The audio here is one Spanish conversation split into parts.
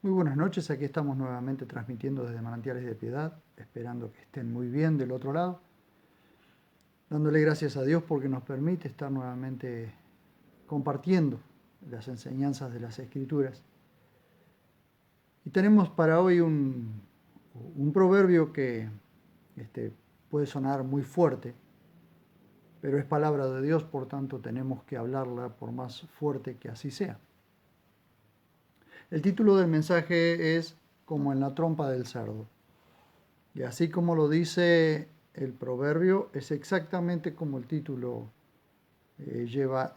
Muy buenas noches, aquí estamos nuevamente transmitiendo desde Manantiales de Piedad, esperando que estén muy bien del otro lado, dándole gracias a Dios porque nos permite estar nuevamente compartiendo las enseñanzas de las Escrituras. Y tenemos para hoy un proverbio que puede sonar muy fuerte, pero es palabra de Dios, por tanto tenemos que hablarla por más fuerte que así sea. El título del mensaje es Como en la trompa del cerdo. Y así como lo dice el proverbio, es exactamente como el título lleva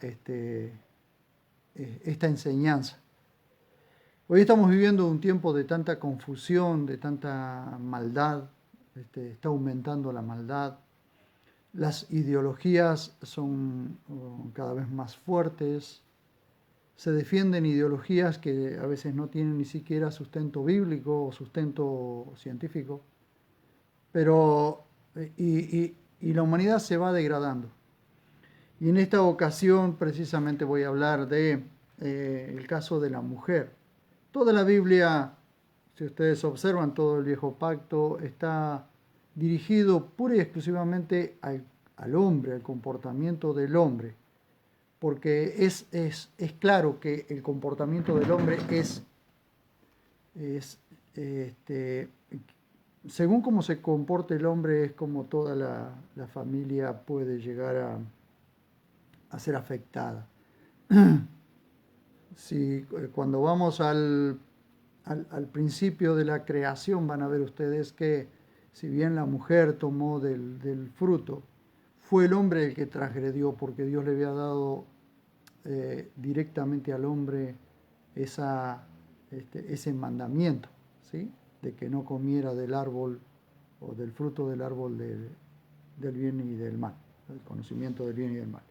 esta enseñanza. Hoy estamos viviendo un tiempo de tanta confusión, de tanta maldad, está aumentando la maldad, las ideologías son cada vez más fuertes, se defienden ideologías que a veces no tienen ni siquiera sustento bíblico o sustento científico. Pero y la humanidad se va degradando. Y en esta ocasión precisamente voy a hablar de el caso de la mujer. Toda la Biblia, si ustedes observan, todo el Viejo Pacto está dirigido pura y exclusivamente al hombre, al comportamiento del hombre, porque es claro que el comportamiento del hombre es este, según cómo se comporte el hombre, es como toda la familia puede llegar a ser afectada. Si cuando vamos al principio de la creación van a ver ustedes que si bien la mujer tomó del fruto, fue el hombre el que transgredió porque Dios le había dado directamente al hombre ese mandamiento, ¿sí? De que no comiera del árbol o del fruto del árbol del bien y del mal, el conocimiento del bien y del mal.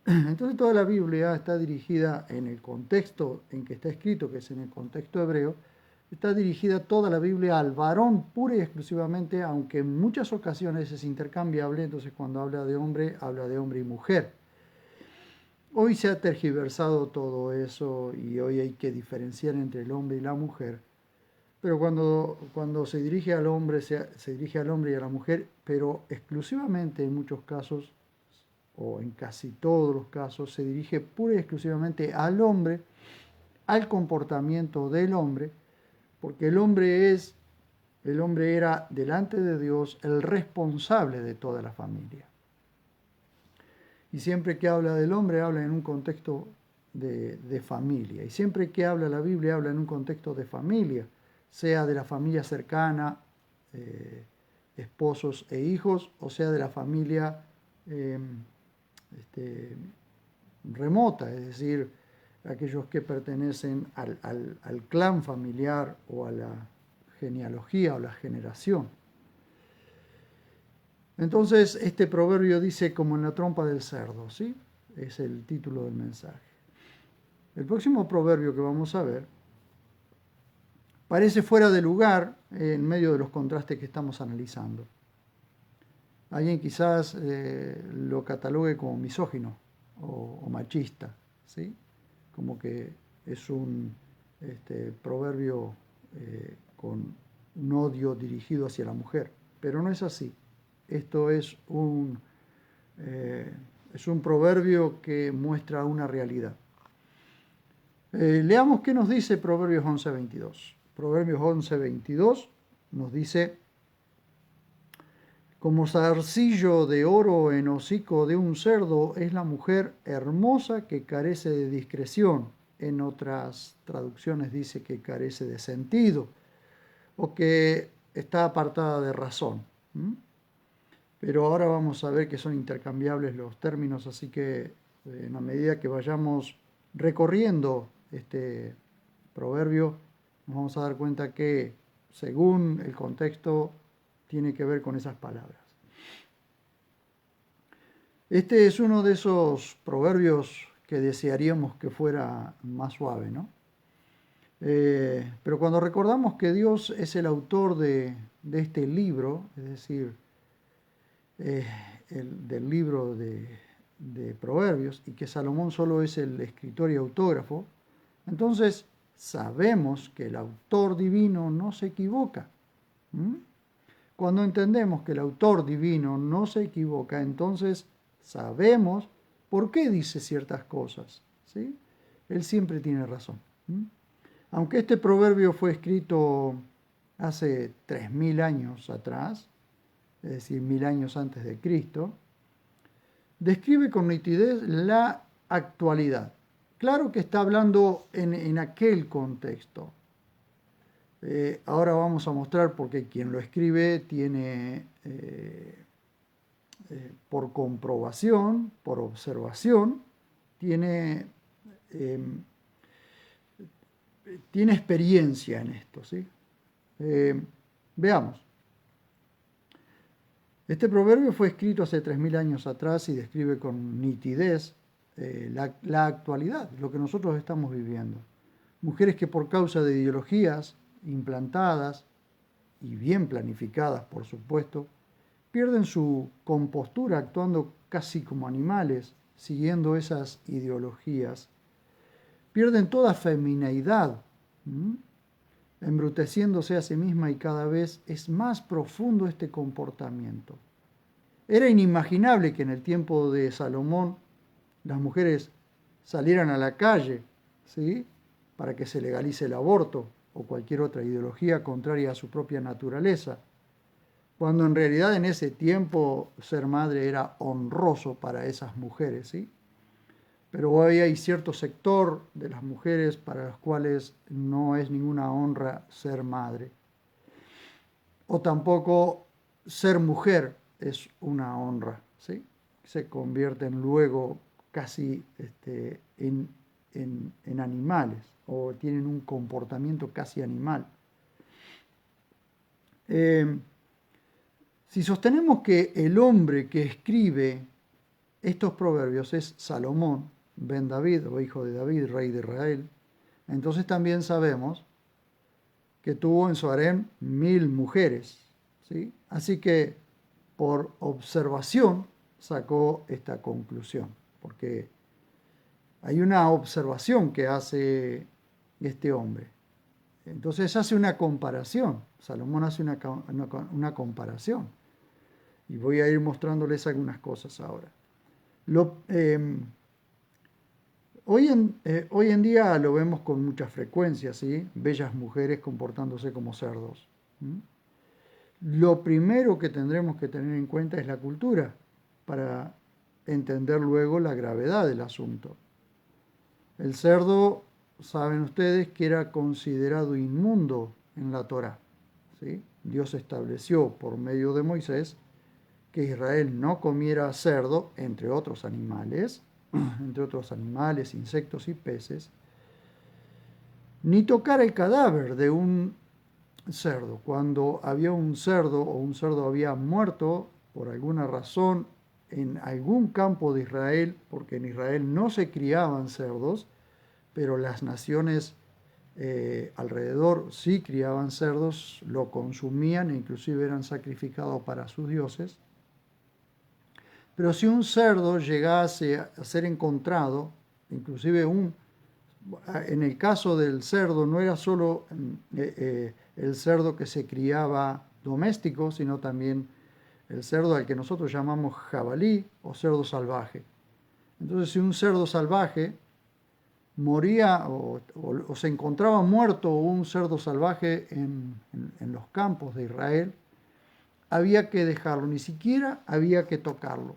Entonces toda la Biblia está dirigida en el contexto en que está escrito, que es en el contexto hebreo, está dirigida toda la Biblia al varón pura y exclusivamente, aunque en muchas ocasiones es intercambiable, entonces cuando habla de hombre y mujer. Hoy se ha tergiversado todo eso y hoy hay que diferenciar entre el hombre y la mujer. Pero cuando se dirige al hombre, se dirige al hombre y a la mujer, pero exclusivamente en muchos casos, o en casi todos los casos, se dirige pura y exclusivamente al hombre, al comportamiento del hombre, porque el hombre era delante de Dios el responsable de toda la familia. Y siempre que habla del hombre, habla en un contexto de familia. Y siempre que habla la Biblia, habla en un contexto de familia, sea de la familia cercana, eh, esposos e hijos, o sea de la familia eh, este, remota, es decir, aquellos que pertenecen al clan familiar o a la genealogía o la generación. Entonces, este proverbio dice como en la trompa del cerdo, ¿sí? Es el título del mensaje. El próximo proverbio que vamos a ver parece fuera de lugar en medio de los contrastes que estamos analizando. Alguien quizás lo catalogue como misógino o machista, ¿sí? Como que es un proverbio con un odio dirigido hacia la mujer, pero no es así. Esto es un proverbio que muestra una realidad. Leamos qué nos dice Proverbios 11:22. Proverbios 11:22 nos dice, como zarcillo de oro en hocico de un cerdo es la mujer hermosa que carece de discreción. En otras traducciones dice que carece de sentido o que está apartada de razón. Pero ahora vamos a ver que son intercambiables los términos, así que en la medida que vayamos recorriendo este proverbio, nos vamos a dar cuenta que según el contexto tiene que ver con esas palabras. Este es uno de esos proverbios que desearíamos que fuera más suave, ¿no? Pero cuando recordamos que Dios es el autor de este libro, es decir, eh, del libro de Proverbios, y que Salomón solo es el escritor y autógrafo, entonces sabemos que el autor divino no se equivoca. ¿Mm? Cuando entendemos que el autor divino no se equivoca, entonces sabemos por qué dice ciertas cosas, ¿sí? Él siempre tiene razón. ¿Mm? Aunque este proverbio fue escrito hace 3000 años atrás, es decir, 1000 años antes de Cristo, describe con nitidez la actualidad. Claro que está hablando en aquel contexto. Ahora vamos a mostrar porque quien lo escribe tiene, por comprobación, por observación, tiene, eh, tiene experiencia en esto, ¿sí? Veamos. Este proverbio fue escrito hace 3000 años atrás y describe con nitidez la actualidad, lo que nosotros estamos viviendo. Mujeres que por causa de ideologías implantadas y bien planificadas, por supuesto, pierden su compostura actuando casi como animales, siguiendo esas ideologías. Pierden toda femineidad, embruteciéndose a sí misma, y cada vez es más profundo este comportamiento. Era inimaginable que en el tiempo de Salomón las mujeres salieran a la calle, ¿sí?, para que se legalice el aborto o cualquier otra ideología contraria a su propia naturaleza, cuando en realidad en ese tiempo ser madre era honroso para esas mujeres, ¿sí? Pero hoy hay cierto sector de las mujeres para las cuales no es ninguna honra ser madre, o tampoco ser mujer es una honra, ¿sí? Se convierten luego casi en animales, o tienen un comportamiento casi animal. Si sostenemos que el hombre que escribe estos proverbios es Salomón, ben David, o hijo de David, rey de Israel, entonces también sabemos que tuvo en su harem 1000 mujeres, ¿sí? Así que por observación sacó esta conclusión, porque hay una observación que hace este hombre. Entonces hace una comparación, Salomón hace una comparación, y voy a ir mostrándoles algunas cosas ahora. Hoy en día lo vemos con mucha frecuencia, ¿sí? Bellas mujeres comportándose como cerdos. Lo primero que tendremos que tener en cuenta es la cultura, para entender luego la gravedad del asunto. El cerdo, saben ustedes, que era considerado inmundo en la Torá, ¿sí? Dios estableció por medio de Moisés que Israel no comiera cerdo, entre otros animales, insectos y peces, ni tocar el cadáver de un cerdo. Cuando había un cerdo o un cerdo había muerto por alguna razón en algún campo de Israel, porque en Israel no se criaban cerdos, pero las naciones alrededor sí criaban cerdos, lo consumían e inclusive eran sacrificados para sus dioses. Pero si un cerdo llegase a ser encontrado, inclusive en el caso del cerdo no era solo el cerdo que se criaba doméstico, sino también el cerdo al que nosotros llamamos jabalí o cerdo salvaje. Entonces, si un cerdo salvaje moría o se encontraba muerto un cerdo salvaje en los campos de Israel, había que dejarlo, ni siquiera había que tocarlo.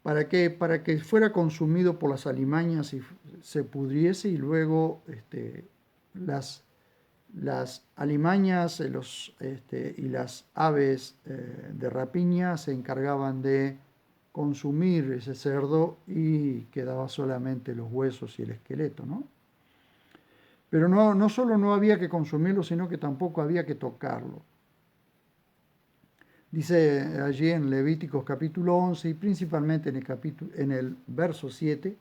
¿Para qué? Para que fuera consumido por las alimañas y se pudriese, y luego las alimañas y las aves de rapiña se encargaban de consumir ese cerdo y quedaba solamente los huesos y el esqueleto, ¿no? Pero no solo no había que consumirlo, sino que tampoco había que tocarlo. Dice allí en Levíticos capítulo 11 y principalmente en el verso 7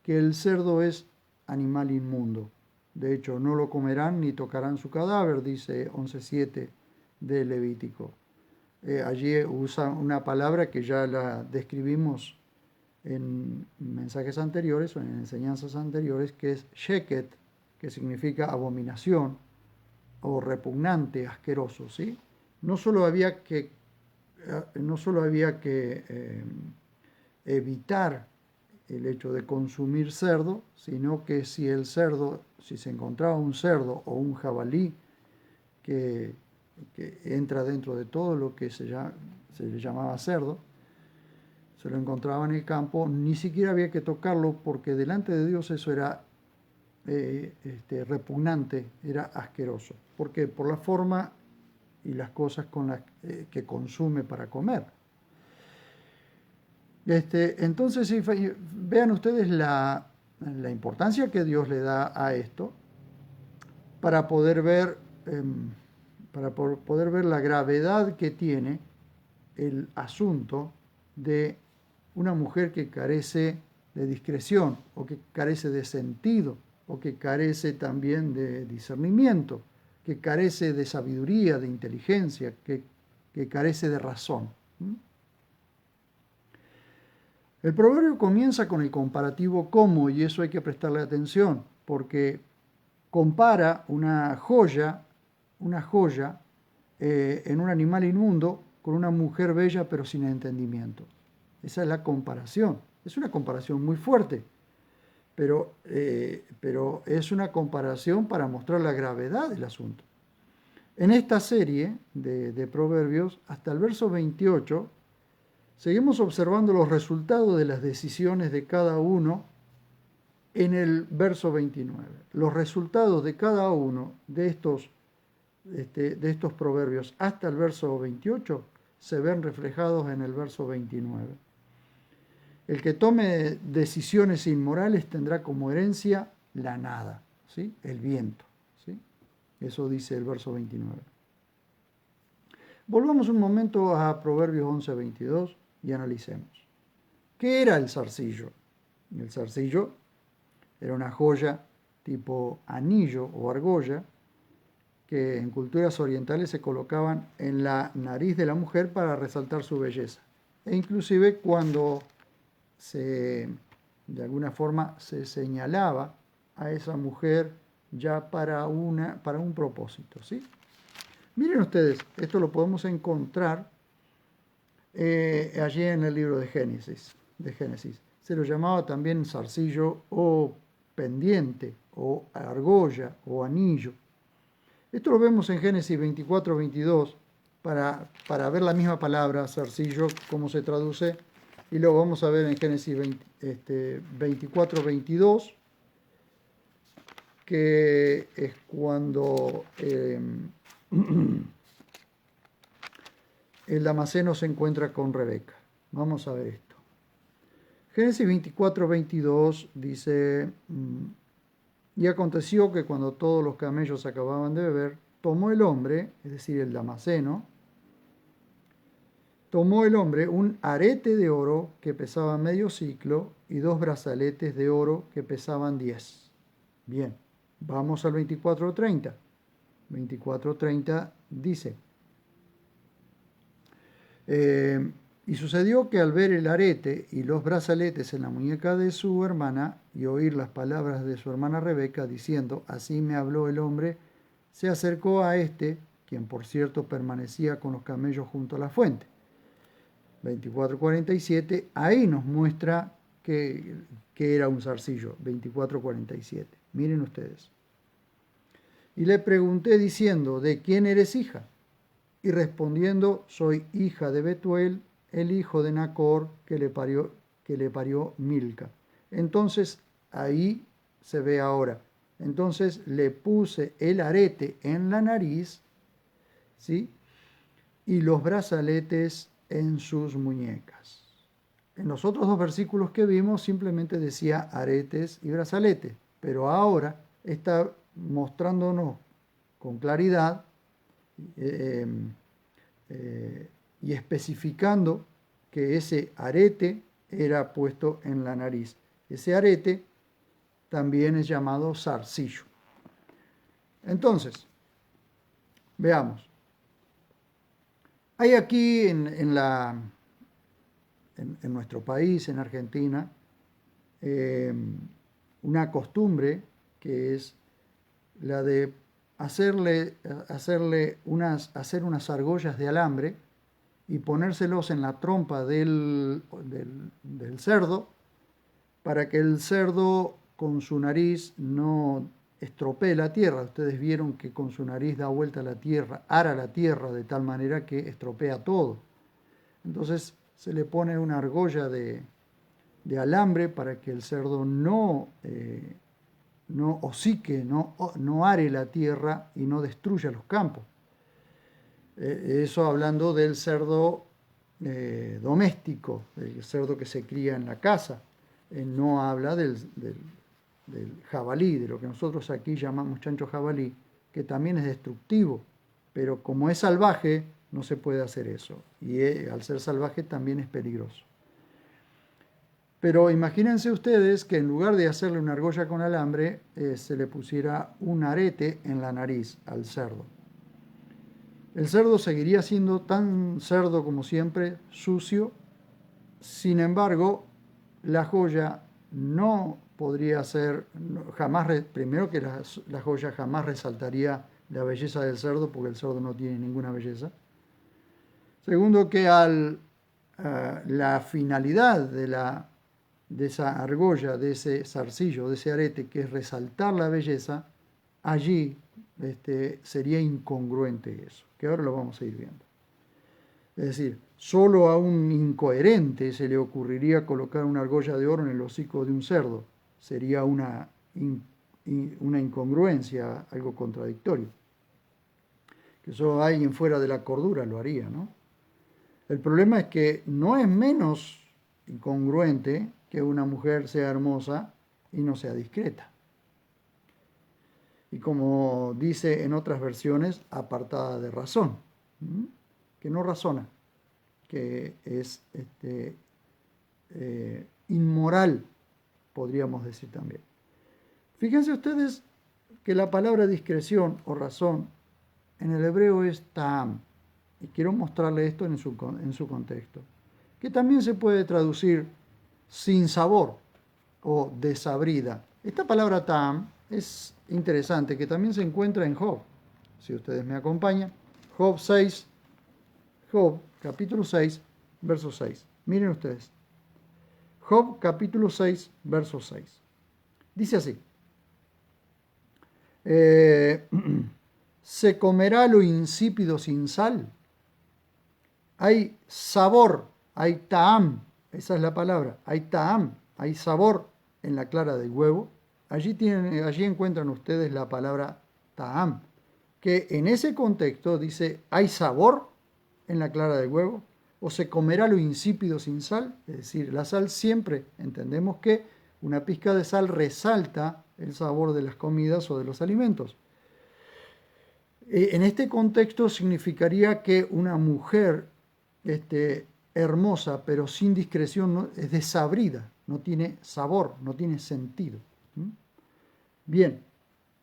que el cerdo es animal inmundo. De hecho, no lo comerán ni tocarán su cadáver, dice 11:7 de Levítico. Allí usa una palabra que ya la describimos en mensajes anteriores o en enseñanzas anteriores, que es sheket, que significa abominación o repugnante, asqueroso, ¿sí? No solo había que, evitar el hecho de consumir cerdo, sino que si se encontraba un cerdo o un jabalí que, que entra dentro de todo lo que se le llamaba cerdo, se lo encontraba en el campo, ni siquiera había que tocarlo porque delante de Dios eso era repugnante, era asqueroso. ¿Por qué? Por la forma y las cosas con las que consume para comer. Entonces, vean ustedes la importancia que Dios le da a esto para poder ver, poder ver la gravedad que tiene el asunto de una mujer que carece de discreción o que carece de sentido o que carece también de discernimiento, que carece de sabiduría, de inteligencia, que carece de razón. El proverbio comienza con el comparativo como, y eso hay que prestarle atención, porque compara una joya en un animal inmundo con una mujer bella pero sin entendimiento. Esa es la comparación. Es una comparación muy fuerte, pero es una comparación para mostrar la gravedad del asunto. En esta serie de proverbios, hasta el verso 28, seguimos observando los resultados de las decisiones de cada uno en el verso 29. Los resultados de cada uno de estos proverbios hasta el verso 28 se ven reflejados en el verso 29. El que tome decisiones inmorales tendrá como herencia la nada, ¿sí? El viento, ¿sí? Eso dice el verso 29. Volvamos un momento a Proverbios 11:22 y analicemos. ¿Qué era el zarcillo? El zarcillo era una joya tipo anillo o argolla que en culturas orientales se colocaban en la nariz de la mujer para resaltar su belleza. E inclusive cuando de alguna forma se señalaba a esa mujer ya para un propósito, ¿sí? Miren ustedes, esto lo podemos encontrar allí en el libro de Génesis. Se lo llamaba también zarcillo o pendiente o argolla o anillo. Esto lo vemos en Génesis 24:22 para ver la misma palabra, zarcillo, cómo se traduce, y lo vamos a ver en Génesis 24:22, que es cuando el Damaseno se encuentra con Rebeca. Vamos a ver esto. Génesis 24:22 dice: y aconteció que cuando todos los camellos acababan de beber, tomó el hombre, es decir, el Damaseno, tomó el hombre un arete de oro que pesaba medio siclo y 2 brazaletes de oro que pesaban 10. Bien, vamos al 24:30. 24:30 dice: y sucedió que al ver el arete y los brazaletes en la muñeca de su hermana y oír las palabras de su hermana Rebeca diciendo: así me habló el hombre, se acercó a este, quien por cierto permanecía con los camellos junto a la fuente. 24:47, ahí nos muestra que era un zarcillo. 24:47, miren ustedes. Y le pregunté diciendo: ¿de quién eres hija? Y respondiendo: soy hija de Betuel, el hijo de Nacor, que le parió Milca. Entonces, ahí se ve ahora. Entonces le puse el arete en la nariz, ¿sí? Y los brazaletes en sus muñecas. En los otros dos versículos que vimos simplemente decía aretes y brazaletes, pero ahora está mostrándonos con claridad y especificando que ese arete era puesto en la nariz. Ese arete también es llamado zarcillo. Entonces, veamos. Hay aquí en nuestro país, en Argentina, una costumbre que es la de hacer unas argollas de alambre y ponérselos en la trompa del cerdo, para que el cerdo con su nariz no estropee la tierra. Ustedes vieron que con su nariz da vuelta a la tierra, ara la tierra de tal manera que estropea todo. Entonces se le pone una argolla de alambre para que el cerdo no hocique, no are la tierra y no destruya los campos. Eso hablando del cerdo doméstico, el cerdo que se cría en la casa. No habla del jabalí, de lo que nosotros aquí llamamos chancho jabalí, que también es destructivo, pero como es salvaje, no se puede hacer eso. Y al ser salvaje también es peligroso. Pero imagínense ustedes que en lugar de hacerle una argolla con alambre, se le pusiera un arete en la nariz al cerdo. El cerdo seguiría siendo tan cerdo como siempre, sucio. Sin embargo, la joya no podría ser, jamás, primero que la joya jamás resaltaría la belleza del cerdo, porque el cerdo no tiene ninguna belleza. Segundo, que la finalidad de esa argolla, de ese zarcillo, de ese arete, que es resaltar la belleza, allí sería incongruente eso, que ahora lo vamos a ir viendo. Es decir, solo a un incoherente se le ocurriría colocar una argolla de oro en el hocico de un cerdo. Sería una incongruencia, algo contradictorio. Que solo alguien fuera de la cordura lo haría, ¿no? El problema es que no es menos incongruente que una mujer sea hermosa y no sea discreta. Y como dice en otras versiones, apartada de razón, que no razona, que es inmoral, podríamos decir también. Fíjense ustedes que la palabra discreción o razón en el hebreo es ta'am, y quiero mostrarle esto en su contexto, que también se puede traducir sin sabor o desabrida. Esta palabra ta'am es interesante, que también se encuentra en Job. Si ustedes me acompañan, Job capítulo 6, verso 6. Miren ustedes. Job capítulo 6, verso 6. Dice así. ¿Se comerá lo insípido sin sal? Hay sabor, hay ta'am, esa es la palabra, hay ta'am, hay sabor en la clara del huevo. Allí encuentran ustedes la palabra ta'am, que en ese contexto dice, hay sabor en la clara del huevo, o se comerá lo insípido sin sal, es decir, la sal siempre, entendemos que una pizca de sal resalta el sabor de las comidas o de los alimentos. En este contexto significaría que una mujer hermosa pero sin discreción es desabrida, no tiene sabor, no tiene sentido. Bien,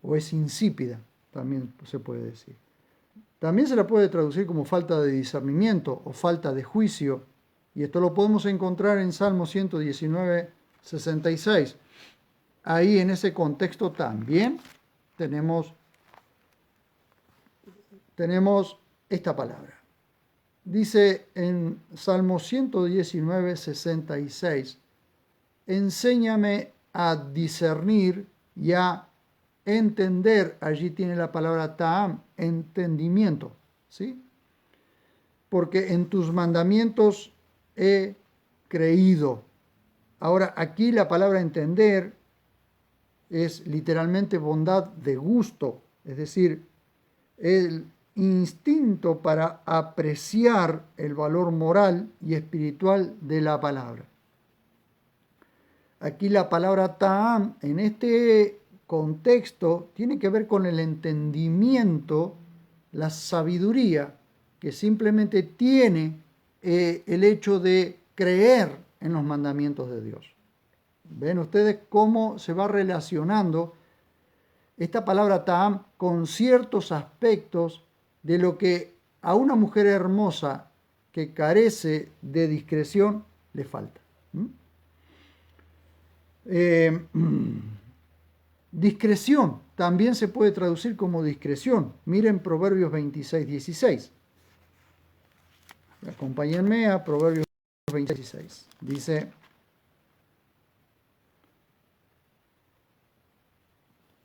o es insípida, también se puede decir. También se la puede traducir como falta de discernimiento o falta de juicio, y esto lo podemos encontrar en Salmo 119, 66. Ahí en ese contexto también tenemos esta palabra. Dice en Salmo 119, 66, enséñame a discernir y a entender. Allí tiene la palabra ta'am, entendimiento, ¿sí? Porque en tus mandamientos he creído. Ahora, aquí la palabra entender es literalmente bondad de gusto, es decir, el instinto para apreciar el valor moral y espiritual de la palabra. Aquí la palabra ta'am en este contexto tiene que ver con el entendimiento, la sabiduría que simplemente tiene el hecho de creer en los mandamientos de Dios. ¿Ven ustedes cómo se va relacionando esta palabra ta'am con ciertos aspectos de lo que a una mujer hermosa que carece de discreción le falta? Discreción, también se puede traducir como discreción. Miren Proverbios 26, 16. Acompáñenme a Proverbios 26, 16. Dice,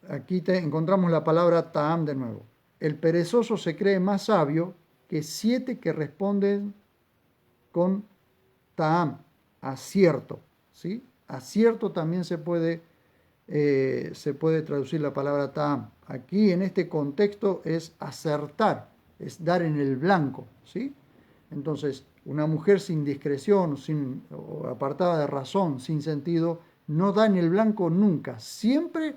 aquí encontramos la palabra ta'am de nuevo. El perezoso se cree más sabio que 7 que responden con ta'am, acierto. ¿Sí? Acierto también se puede traducir la palabra ta'am. Aquí en este contexto es acertar, es dar en el blanco. ¿Sí? Entonces, una mujer sin discreción, o apartada de razón, sin sentido, no da en el blanco nunca. Siempre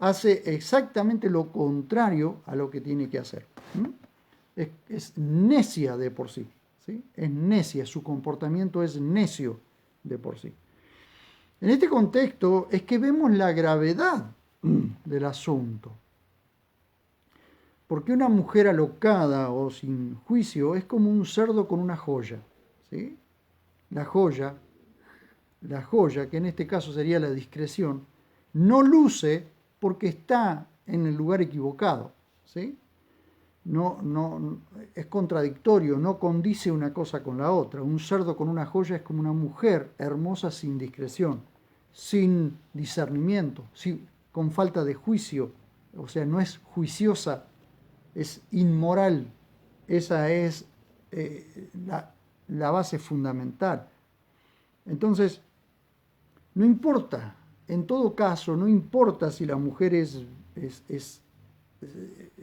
hace exactamente lo contrario a lo que tiene que hacer. Es necia de por sí, ¿sí? Es necia, su comportamiento es necio de por sí. En este contexto es que vemos la gravedad del asunto. Porque una mujer alocada o sin juicio es como un cerdo con una joya, ¿sí? La joya, que en este caso sería la discreción, no luce porque está en el lugar equivocado, ¿sí? No, es contradictorio, no condice una cosa con la otra. Un cerdo con una joya es como una mujer hermosa sin discreción, sin discernimiento, con falta de juicio, o sea, no es juiciosa, es inmoral. Esa es la base fundamental. Entonces, no importa, en todo caso, no importa si la mujer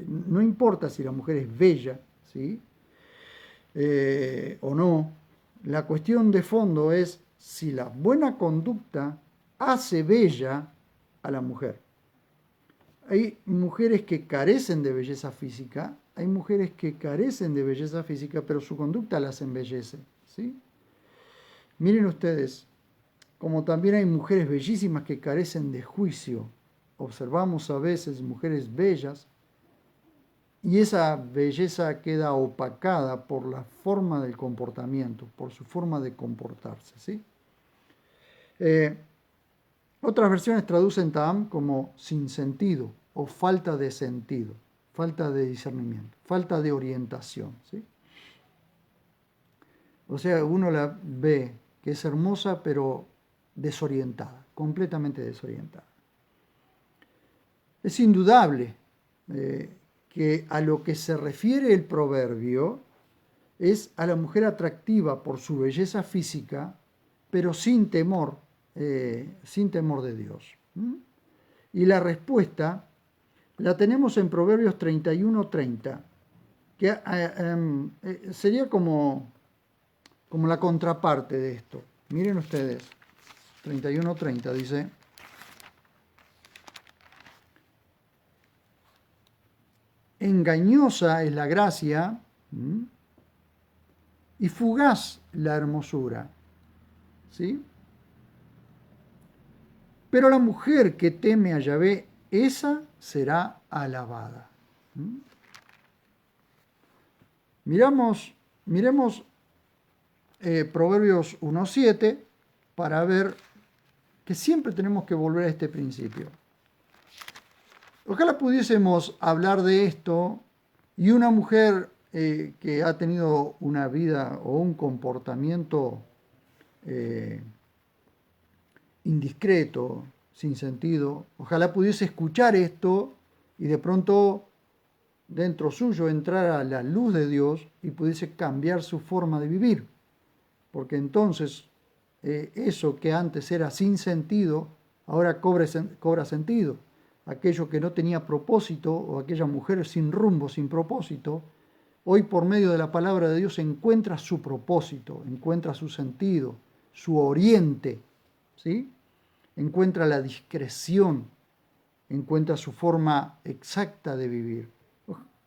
no importa si la mujer es bella, ¿sí? O no. La cuestión de fondo es si la buena conducta hace bella a la mujer. Hay mujeres que carecen de belleza física, hay mujeres que carecen de belleza física, pero su conducta las embellece, ¿sí? Miren ustedes, como también hay mujeres bellísimas que carecen de juicio. Observamos a veces mujeres bellas y esa belleza queda opacada por la forma del comportamiento, por su forma de comportarse, ¿sí? Otras versiones traducen ta'am como sin sentido o falta de sentido, falta de discernimiento, falta de orientación, ¿sí? O sea, uno la ve que es hermosa pero desorientada, completamente desorientada. Es indudable que a lo que se refiere el proverbio es a la mujer atractiva por su belleza física, pero sin temor de Dios. Y la respuesta la tenemos en Proverbios 31:30, que sería como la contraparte de esto. Miren ustedes, 31:30 dice: engañosa es la gracia y fugaz la hermosura, ¿sí? Pero la mujer que teme a Yahvé, esa será alabada. Miremos Proverbios 1:7 para ver que siempre tenemos que volver a este principio. Ojalá pudiésemos hablar de esto y una mujer que ha tenido una vida o un comportamiento indiscreto, sin sentido, ojalá pudiese escuchar esto y de pronto dentro suyo entrara la luz de Dios y pudiese cambiar su forma de vivir. Porque entonces eso que antes era sin sentido, ahora cobra sentido. Aquello que no tenía propósito, o aquella mujer sin rumbo, sin propósito, hoy por medio de la palabra de Dios encuentra su propósito, encuentra su sentido, su oriente, ¿sí? Encuentra la discreción, encuentra su forma exacta de vivir.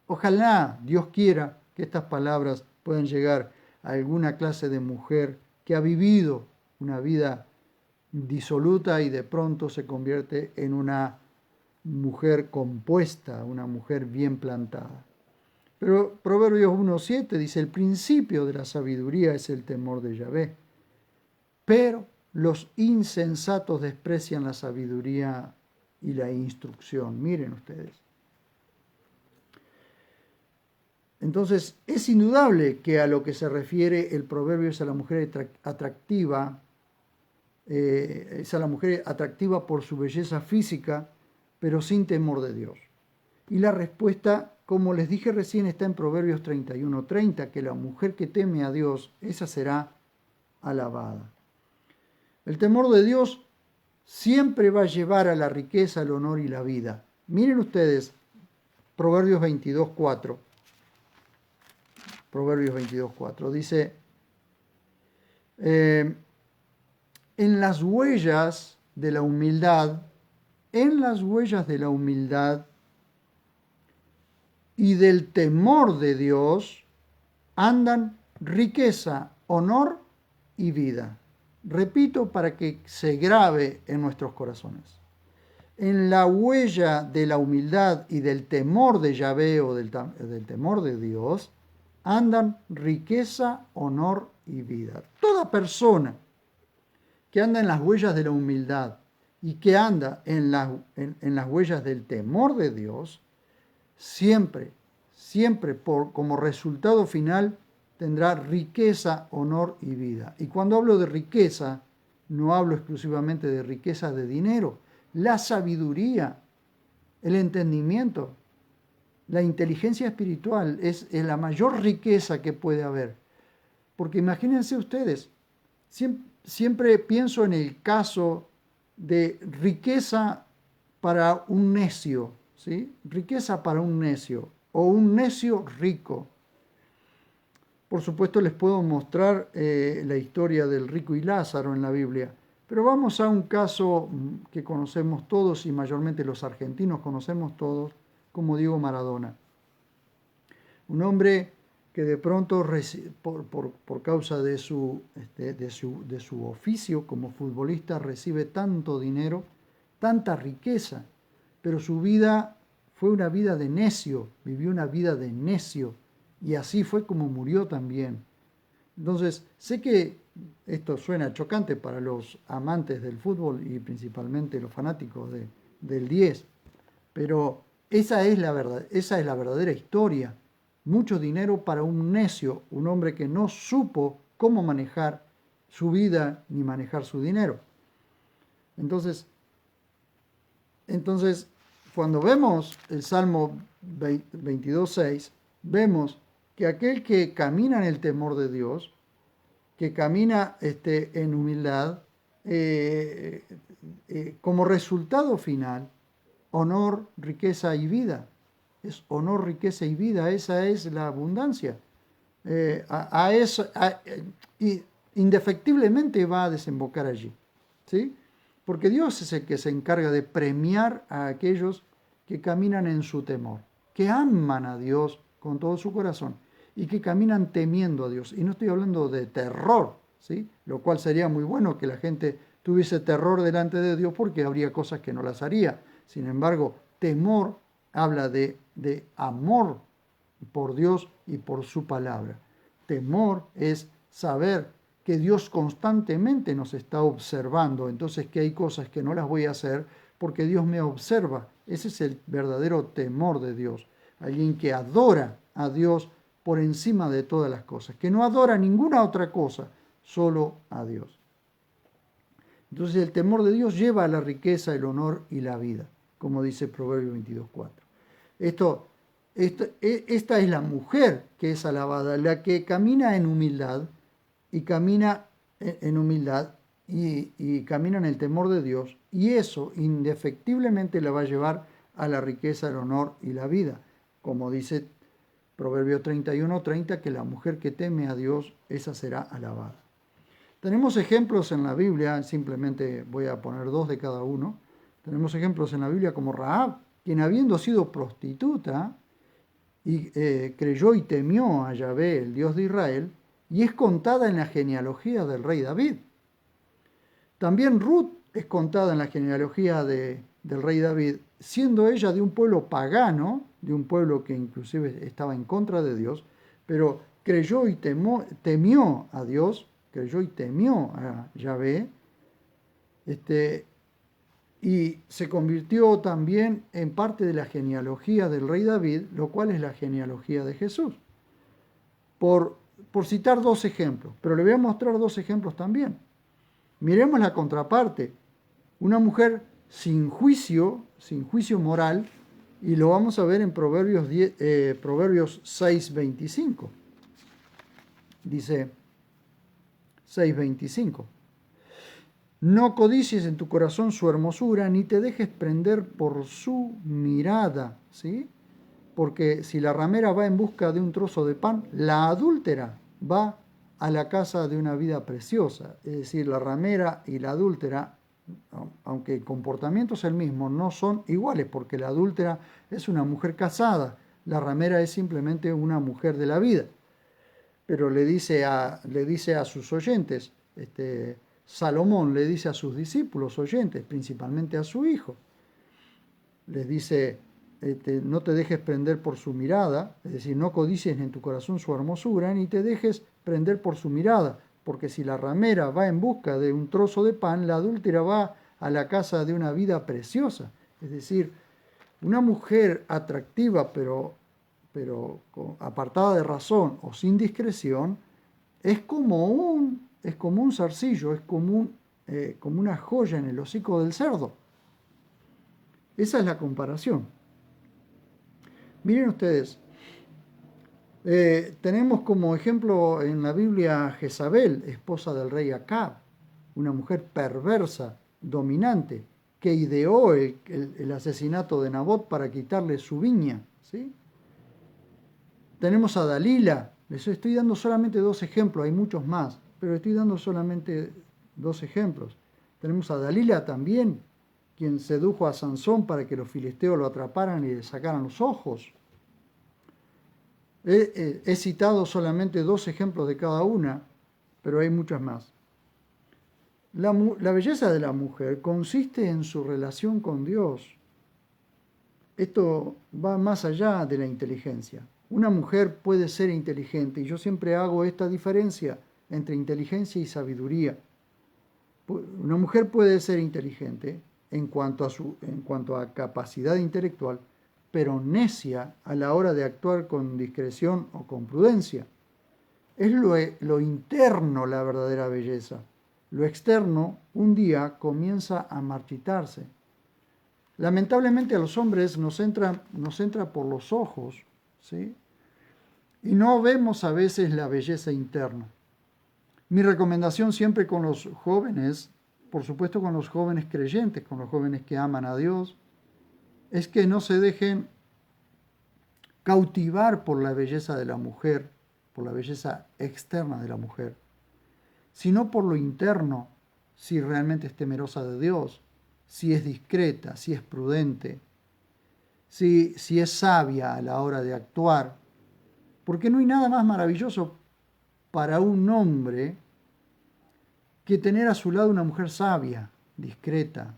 Ojalá Dios quiera que estas palabras puedan llegar a alguna clase de mujer que ha vivido una vida disoluta y de pronto se convierte en una mujer compuesta, una mujer bien plantada. Pero Proverbios 1:7 dice: el principio de la sabiduría es el temor de Yahvé, pero los insensatos desprecian la sabiduría y la instrucción. Miren ustedes. Entonces, es indudable que a lo que se refiere el proverbio es a la mujer atractiva, es a la mujer atractiva por su belleza física, pero sin temor de Dios. Y la respuesta, como les dije recién, está en Proverbios 31:30, que la mujer que teme a Dios, esa será alabada. El temor de Dios siempre va a llevar a la riqueza, el honor y la vida. Miren ustedes, Proverbios 22:4. Proverbios 22:4 dice, en las huellas de la humildad, en las huellas de la humildad y del temor de Dios andan riqueza, honor y vida. Repito para que se grabe en nuestros corazones. En la huella de la humildad y del temor de Yahvé o del temor de Dios andan riqueza, honor y vida. Toda persona que anda en las huellas de la humildad y que anda en las huellas del temor de Dios, siempre como resultado final tendrá riqueza, honor y vida. Y cuando hablo de riqueza, no hablo exclusivamente de riqueza de dinero. La sabiduría, el entendimiento, la inteligencia espiritual es la mayor riqueza que puede haber. Porque imagínense ustedes, siempre pienso en el caso de riqueza para un necio, ¿sí? Riqueza para un necio o un necio rico. Por supuesto les puedo mostrar la historia del rico y Lázaro en la Biblia, pero vamos a un caso que conocemos todos y mayormente los argentinos conocemos todos, como Diego Maradona. Un hombre que de pronto, por causa de su oficio como futbolista, recibe tanto dinero, tanta riqueza, pero su vida fue una vida de necio, vivió una vida de necio, y así fue como murió también. Entonces, sé que esto suena chocante para los amantes del fútbol y principalmente los fanáticos del 10, pero esa es la verdadera historia. Mucho dinero para un necio, un hombre que no supo cómo manejar su vida ni manejar su dinero. Entonces, cuando vemos el Salmo 22:6, vemos que aquel que camina en el temor de Dios, que camina en humildad, como resultado final, honor, riqueza y vida. Es honor, riqueza y vida, esa es la abundancia. Indefectiblemente va a desembocar allí, ¿sí? Porque Dios es el que se encarga de premiar a aquellos que caminan en su temor, que aman a Dios con todo su corazón y que caminan temiendo a Dios. Y no estoy hablando de terror, ¿sí? Lo cual sería muy bueno que la gente tuviese terror delante de Dios porque habría cosas que no las haría. Sin embargo, temor habla de amor por Dios y por su palabra. Temor es saber que Dios constantemente nos está observando, entonces que hay cosas que no las voy a hacer porque Dios me observa. Ese es el verdadero temor de Dios. Alguien que adora a Dios por encima de todas las cosas, que no adora ninguna otra cosa, solo a Dios. Entonces el temor de Dios lleva a la riqueza, el honor y la vida, como dice Proverbios 22:4. Esta es la mujer que es alabada, la que camina en humildad y camina en humildad y camina en el temor de Dios, y eso indefectiblemente la va a llevar a la riqueza, el honor y la vida, como dice Proverbio 31:30, que la mujer que teme a Dios, esa será alabada. Tenemos ejemplos en la Biblia, simplemente voy a poner 2 de cada uno. Tenemos ejemplos en la Biblia como Rahab, quien habiendo sido prostituta, y creyó y temió a Yahvé, el Dios de Israel, y es contada en la genealogía del rey David. También Ruth es contada en la genealogía del rey David, siendo ella de un pueblo pagano, de un pueblo que inclusive estaba en contra de Dios, pero creyó y temió a Dios, creyó y temió a Yahvé, y se convirtió también en parte de la genealogía del rey David, lo cual es la genealogía de Jesús. Por citar dos ejemplos, pero le voy a mostrar dos ejemplos también. Miremos la contraparte, una mujer sin juicio moral, y lo vamos a ver en Proverbios 6:25. Dice 6:25. No codicies en tu corazón su hermosura, ni te dejes prender por su mirada, ¿sí? Porque si la ramera va en busca de un trozo de pan, la adúltera va a la casa de una vida preciosa. Es decir, la ramera y la adúltera, aunque el comportamiento es el mismo, no son iguales, porque la adúltera es una mujer casada, la ramera es simplemente una mujer de la vida. Pero le dice a sus oyentes, Salomón le dice a sus discípulos oyentes, principalmente a su hijo, les dice, no te dejes prender por su mirada, es decir, no codicies en tu corazón su hermosura, ni te dejes prender por su mirada, porque si la ramera va en busca de un trozo de pan, la adúltera va a la casa de una vida preciosa. Es decir, una mujer atractiva pero apartada de razón o sin discreción, es como un zarcillo, es como una joya en el hocico del cerdo. Esa es la comparación. Miren ustedes, tenemos como ejemplo en la Biblia a Jezabel, esposa del rey Acab, una mujer perversa, dominante, que ideó el asesinato de Nabot para quitarle su viña, ¿sí? Tenemos a Dalila, les estoy dando solamente dos ejemplos, hay muchos más, pero estoy dando solamente dos ejemplos. Tenemos a Dalila también, quien sedujo a Sansón para que los filisteos lo atraparan y le sacaran los ojos. He citado solamente dos ejemplos de cada una, pero hay muchas más. La belleza de la mujer consiste en su relación con Dios. Esto va más allá de la inteligencia. Una mujer puede ser inteligente, y yo siempre hago esta diferencia entre inteligencia y sabiduría. Una mujer puede ser inteligente en cuanto a capacidad intelectual, pero necia a la hora de actuar con discreción o con prudencia. Es lo interno la verdadera belleza. Lo externo un día comienza a marchitarse. Lamentablemente a los hombres nos entra por los ojos, ¿sí? Y no vemos a veces la belleza interna. Mi recomendación siempre con los jóvenes, por supuesto con los jóvenes creyentes, con los jóvenes que aman a Dios, es que no se dejen cautivar por la belleza de la mujer, por la belleza externa de la mujer, sino por lo interno, si realmente es temerosa de Dios, si es discreta, si es prudente, si es sabia a la hora de actuar, porque no hay nada más maravilloso para un hombre que tener a su lado una mujer sabia, discreta,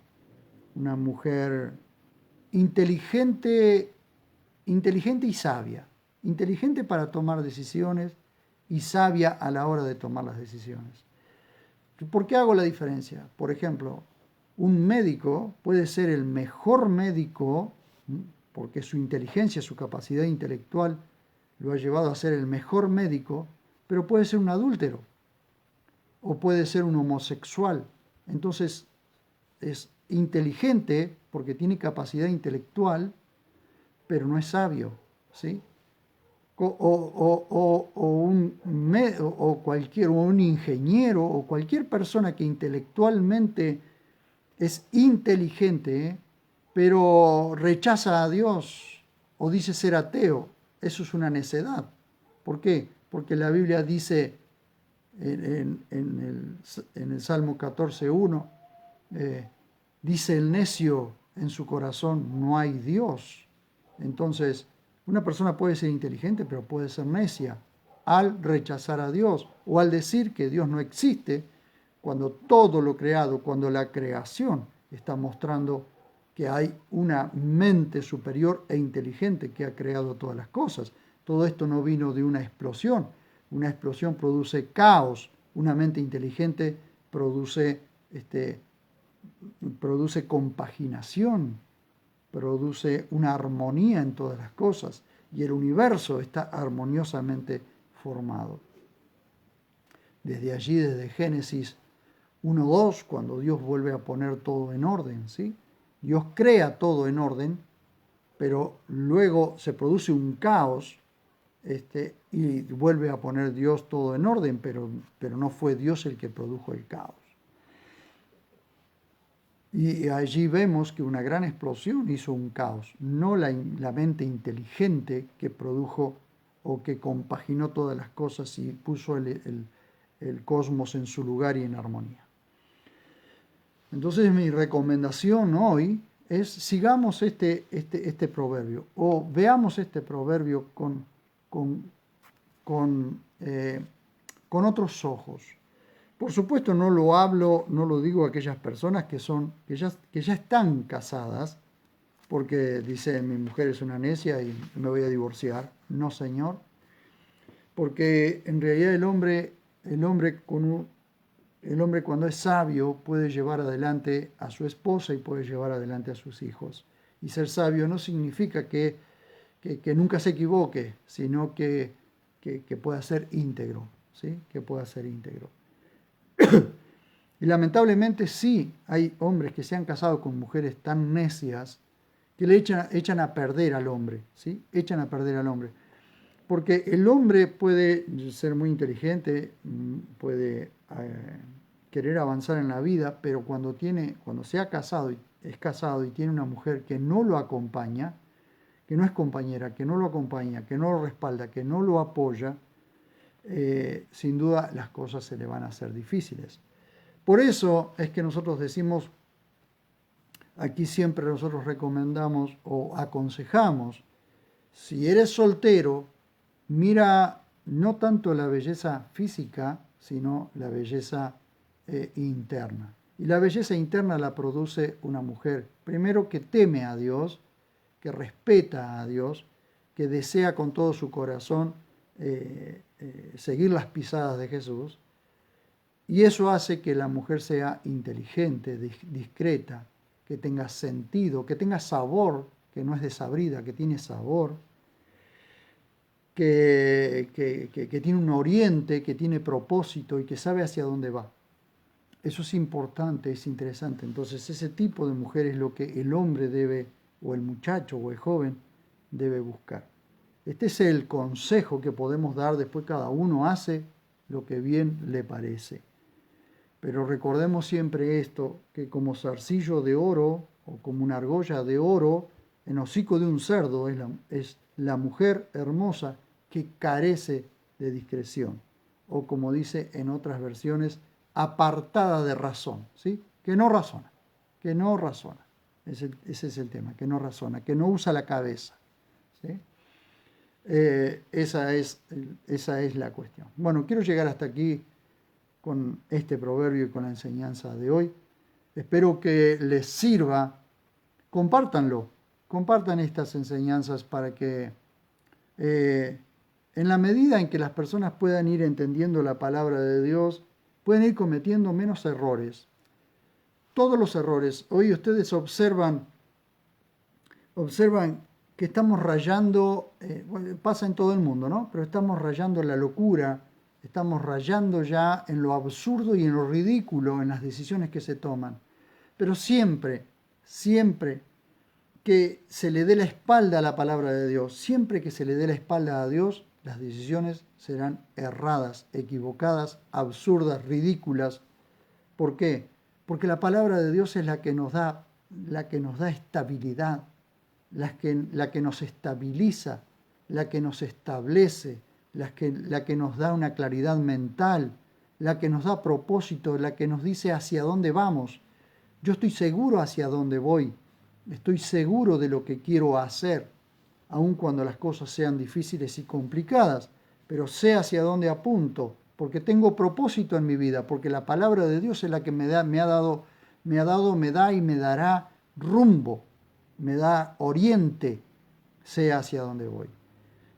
una mujer inteligente y sabia, inteligente para tomar decisiones y sabia a la hora de tomar las decisiones. ¿Por qué hago la diferencia? Por ejemplo, un médico puede ser el mejor médico porque su inteligencia, su capacidad intelectual lo ha llevado a ser el mejor médico, pero puede ser un adúltero o puede ser un homosexual. Entonces es inteligente porque tiene capacidad intelectual, pero no es sabio, ¿sí? Un ingeniero o cualquier persona que intelectualmente es inteligente, pero rechaza a Dios o dice ser ateo. Eso es una necedad. ¿Por qué? Porque la Biblia dice en el Salmo 14:1, dice el necio en su corazón, no hay Dios. Entonces, una persona puede ser inteligente, pero puede ser necia al rechazar a Dios o al decir que Dios no existe, cuando todo lo creado, cuando la creación está mostrando que hay una mente superior e inteligente que ha creado todas las cosas. Todo esto no vino de una explosión. Una explosión produce caos. Una mente inteligente produce produce compaginación, produce una armonía en todas las cosas, y el universo está armoniosamente formado. Desde allí, desde Génesis 1:2, cuando Dios vuelve a poner todo en orden, ¿sí? Dios crea todo en orden, pero luego se produce un caos, y vuelve a poner Dios todo en orden, pero no fue Dios el que produjo el caos. Y allí vemos que una gran explosión hizo un caos, no la mente inteligente que produjo o que compaginó todas las cosas y puso el cosmos en su lugar y en armonía. Entonces mi recomendación hoy es sigamos este proverbio, o veamos este proverbio con otros ojos. Por supuesto no lo digo a aquellas personas que ya están casadas, porque dice mi mujer es una necia y me voy a divorciar. No, señor, porque en realidad el hombre cuando es sabio puede llevar adelante a su esposa y puede llevar adelante a sus hijos. Y ser sabio no significa que nunca se equivoque, sino que pueda ser íntegro, ¿sí? Que pueda ser íntegro. Y lamentablemente sí, hay hombres que se han casado con mujeres tan necias que le echan a perder al hombre, ¿sí? Echan a perder al hombre. Porque el hombre puede ser muy inteligente, puede querer avanzar en la vida, pero cuando se ha casado, es casado y tiene una mujer que no lo acompaña, que no es compañera, que no lo acompaña, que no lo respalda, que no lo apoya, sin duda las cosas se le van a hacer difíciles. Por eso es que nosotros decimos, aquí siempre nosotros recomendamos o aconsejamos, si eres soltero, mira no tanto la belleza física, sino la belleza interna. Y la belleza interna la produce una mujer, primero que teme a Dios, que respeta a Dios, que desea con todo su corazón seguir las pisadas de Jesús. Y eso hace que la mujer sea inteligente, discreta, que tenga sentido, que tenga sabor, que no es desabrida, que tiene sabor, que tiene un oriente, que tiene propósito y que sabe hacia dónde va. Eso es importante, es interesante. Entonces ese tipo de mujer es lo que el hombre debe, o el muchacho o el joven debe buscar. Este es el consejo que podemos dar, después cada uno hace lo que bien le parece. Pero recordemos siempre esto, que como zarcillo de oro o como una argolla de oro en hocico de un cerdo es la mujer hermosa que carece de discreción. O como dice en otras versiones, apartada de razón, ¿sí? Que no razona, que no razona. Ese es el tema, que no razona, que no usa la cabeza, ¿sí? Esa es la cuestión. Bueno, quiero llegar hasta aquí con este proverbio y con la enseñanza de hoy. Espero que les sirva. Compártanlo, compartan estas enseñanzas para que en la medida en que las personas puedan ir entendiendo la palabra de Dios, pueden ir cometiendo menos errores. Todos los errores. Hoy ustedes observan que estamos rayando, pasa en todo el mundo, ¿no? Pero estamos rayando la locura, estamos rayando ya en lo absurdo y en lo ridículo en las decisiones que se toman. Pero siempre que se le dé la espalda a la palabra de Dios, siempre que se le dé la espalda a Dios, las decisiones serán erradas, equivocadas, absurdas, ridículas. ¿Por qué? Porque la palabra de Dios es la que nos da estabilidad, la que nos estabiliza, la que nos establece, la que nos da una claridad mental, la que nos da propósito, la que nos dice hacia dónde vamos. Yo estoy seguro hacia dónde voy, estoy seguro de lo que quiero hacer, aun cuando las cosas sean difíciles y complicadas, pero sé hacia dónde apunto, porque tengo propósito en mi vida, porque la palabra de Dios es la que me da y me dará rumbo, me da oriente, sé hacia dónde voy.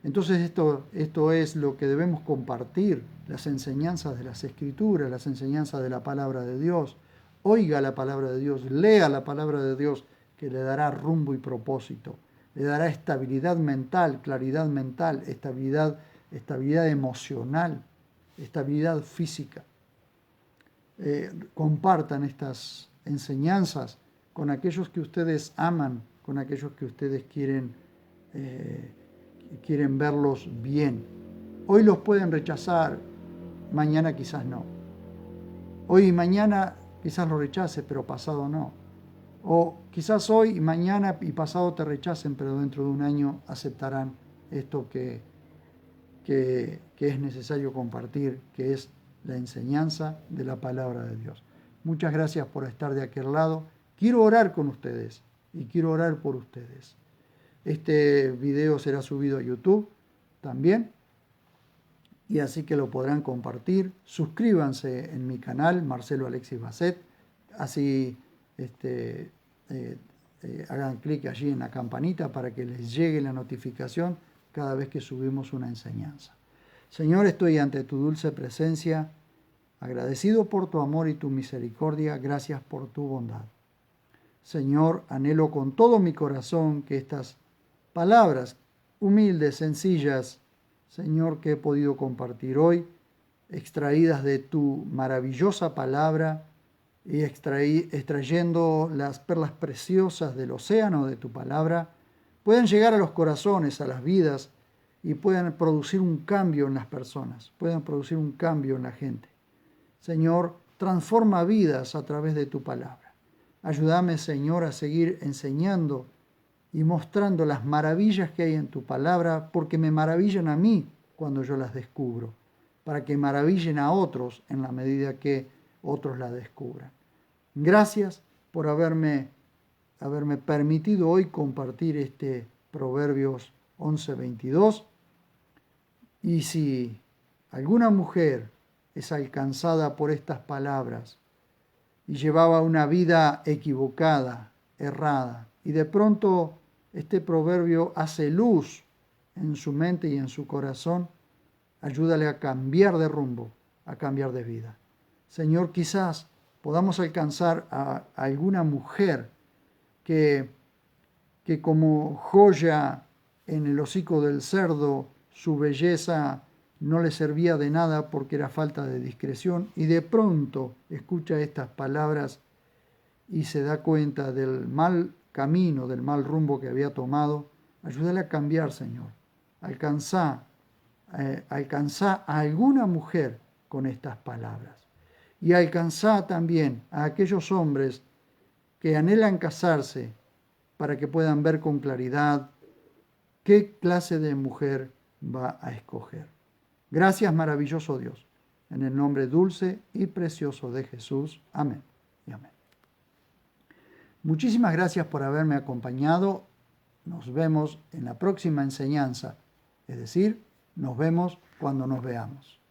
Entonces esto es lo que debemos compartir, las enseñanzas de las Escrituras, las enseñanzas de la palabra de Dios, oiga la palabra de Dios, lea la palabra de Dios, que le dará rumbo y propósito, le dará estabilidad mental, claridad mental, estabilidad emocional, estabilidad física. Compartan estas enseñanzas con aquellos que ustedes aman, con aquellos que ustedes quieren verlos bien. Hoy los pueden rechazar, mañana quizás no. Hoy y mañana quizás lo rechace, pero pasado no. O quizás hoy, mañana y pasado te rechacen, pero dentro de un año aceptarán esto que es necesario compartir, que es la enseñanza de la palabra de Dios. Muchas gracias por estar de aquel lado. Quiero orar con ustedes y quiero orar por ustedes. Este video será subido a YouTube también, y así que lo podrán compartir. Suscríbanse en mi canal, Marcelo Alexis Basset, así hagan clic allí en la campanita para que les llegue la notificación cada vez que subimos una enseñanza. Señor, estoy ante tu dulce presencia, agradecido por tu amor y tu misericordia, gracias por tu bondad. Señor, anhelo con todo mi corazón que estas palabras humildes, sencillas, Señor, que he podido compartir hoy, extraídas de tu maravillosa palabra y extrayendo las perlas preciosas del océano de tu palabra, puedan llegar a los corazones, a las vidas, y puedan producir un cambio en las personas, puedan producir un cambio en la gente. Señor, transforma vidas a través de tu palabra. Ayúdame, Señor, a seguir enseñando y mostrando las maravillas que hay en tu palabra, porque me maravillan a mí cuando yo las descubro, para que maravillen a otros en la medida que otros la descubran. Gracias por haberme permitido hoy compartir este Proverbios 11:22. Y si alguna mujer es alcanzada por estas palabras y llevaba una vida equivocada, errada, y de pronto este proverbio hace luz en su mente y en su corazón, ayúdale a cambiar de rumbo, a cambiar de vida. Señor, quizás podamos alcanzar a alguna mujer que como joya en el hocico del cerdo, su belleza no le servía de nada porque era falta de discreción, y de pronto escucha estas palabras y se da cuenta del mal camino, del mal rumbo que había tomado. Ayúdale a cambiar, Señor. Alcanzá a alguna mujer con estas palabras. Y alcanzá también a aquellos hombres que anhelan casarse para que puedan ver con claridad qué clase de mujer va a escoger. Gracias, maravilloso Dios. En el nombre dulce y precioso de Jesús. Amén y amén. Muchísimas gracias por haberme acompañado. Nos vemos en la próxima enseñanza. Es decir, nos vemos cuando nos veamos.